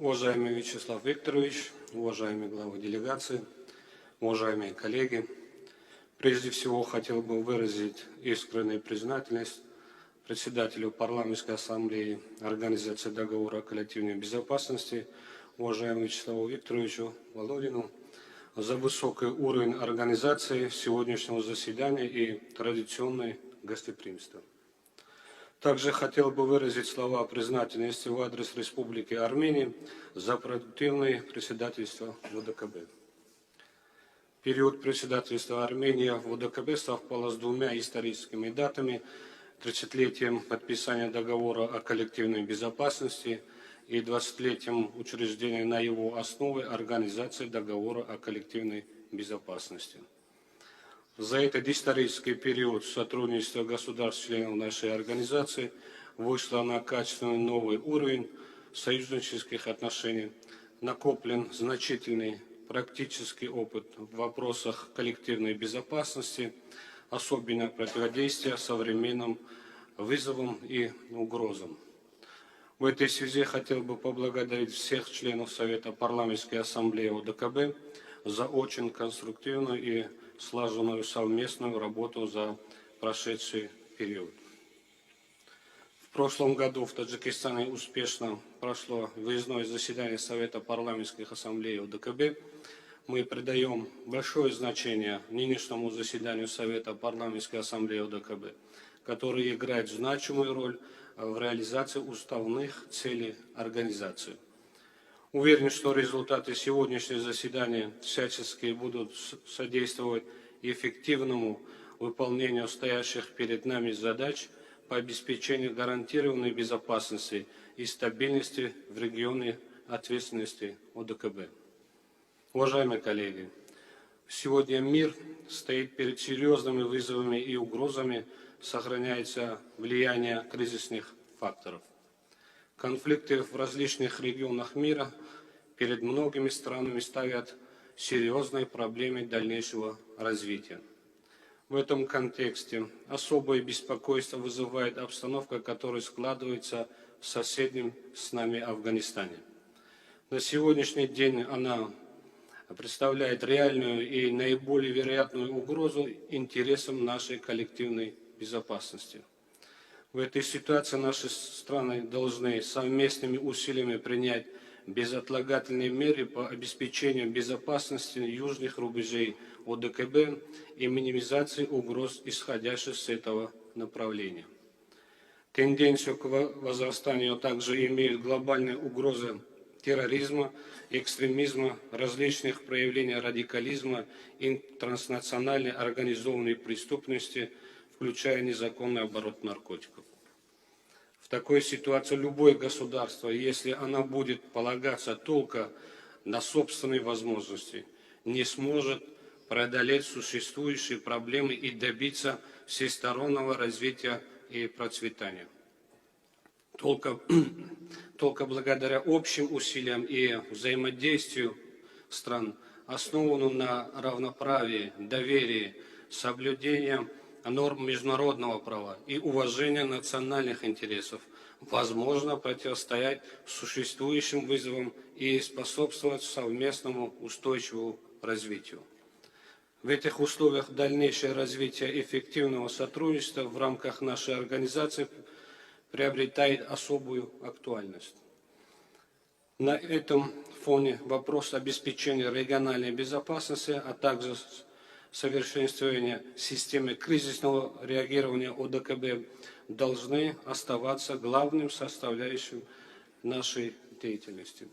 Уважаемый Вячеслав Викторович, уважаемые главы делегации, уважаемые коллеги, прежде всего хотел бы выразить искреннюю признательность председателю парламентской ассамблеи Организации договора о коллективной безопасности, уважаемому Вячеславу Викторовичу Володину, за высокий уровень организации сегодняшнего заседания и традиционное гостеприимство. Также хотел бы выразить слова признательности в адрес Республики Армения за продуктивное председательство в ОДКБ. Период председательства Армении в ОДКБ совпал с двумя историческими датами: 30-летием подписания договора о коллективной безопасности и 20-летием учреждения на его основе Организации договора о коллективной безопасности. За этот исторический период сотрудничество государств-членов нашей организации вышло на качественный новый уровень союзнических отношений, накоплен значительный практический опыт в вопросах коллективной безопасности, особенно противодействия современным вызовам и угрозам. В этой связи хотел бы поблагодарить всех членов Совета парламентской ассамблеи ОДКБ за очень конструктивную и слаженную совместную работу за прошедший период. В прошлом году в Таджикистане успешно прошло выездное заседание Совета парламентских ассамблей ОДКБ. Мы придаем большое значение нынешнему заседанию Совета парламентской ассамблеи ОДКБ, который играет значимую роль в реализации уставных целей организации. Уверен, что результаты сегодняшнего заседания всячески будут содействовать эффективному выполнению стоящих перед нами задач по обеспечению гарантированной безопасности и стабильности в регионе ответственности ОДКБ. Уважаемые коллеги, сегодня мир стоит перед серьезными вызовами и угрозами, сохраняется влияние кризисных факторов. Конфликты в различных регионах мира перед многими странами ставят серьезные проблемы дальнейшего развития. В этом контексте особое беспокойство вызывает обстановка, которая складывается в соседнем с нами Афганистане. На сегодняшний день она представляет реальную и наиболее вероятную угрозу интересам нашей коллективной безопасности. В этой ситуации наши страны должны совместными усилиями принять безотлагательные меры по обеспечению безопасности южных рубежей ОДКБ и минимизации угроз, исходящих с этого направления. Тенденцию к возрастанию также имеют глобальные угрозы терроризма, экстремизма, различных проявлений радикализма и транснациональной организованной преступности, включая незаконный оборот наркотиков. В такой ситуации любое государство, если оно будет полагаться только на собственные возможности, не сможет преодолеть существующие проблемы и добиться всестороннего развития и процветания. Только благодаря общим усилиям и взаимодействию стран, основанным на равноправии, доверии, соблюдении норм международного права и уважения национальных интересов, возможно противостоять существующим вызовам и способствовать совместному устойчивому развитию. В этих условиях дальнейшее развитие эффективного сотрудничества в рамках нашей организации приобретает особую актуальность. На этом фоне вопрос обеспечения региональной безопасности, а также совершенствования системы кризисного реагирования ОДКБ должны оставаться главным составляющим нашей деятельности.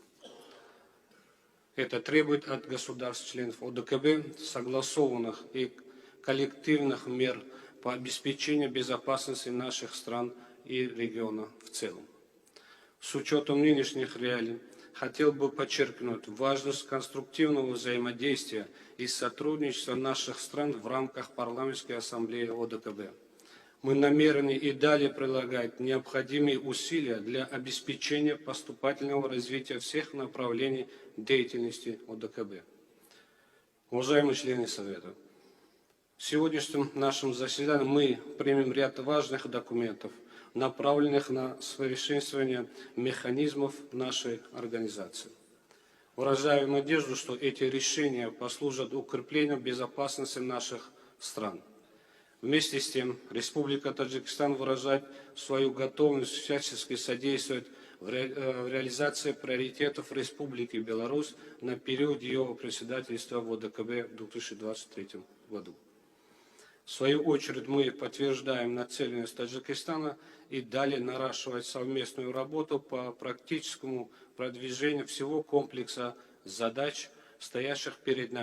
Это требует от государств-членов ОДКБ согласованных и коллективных мер по обеспечению безопасности наших стран и региона в целом. С учетом нынешних реалий хотел бы подчеркнуть важность конструктивного взаимодействия и сотрудничества наших стран в рамках парламентской ассамблеи ОДКБ. Мы намерены и далее прилагать необходимые усилия для обеспечения поступательного развития всех направлений деятельности ОДКБ. Уважаемые члены Совета, в сегодняшнем нашем заседании мы примем ряд важных документов, направленных на совершенствование механизмов нашей организации. Выражаю надежду, что эти решения послужат укреплению безопасности наших стран. Вместе с тем, Республика Таджикистан выражает свою готовность всячески содействовать в реализации приоритетов Республики Беларусь на период ее председательства в ОДКБ в 2023 году. В свою очередь мы подтверждаем нацеленность Таджикистана и далее наращивать совместную работу по практическому продвижению всего комплекса задач, стоящих перед нами.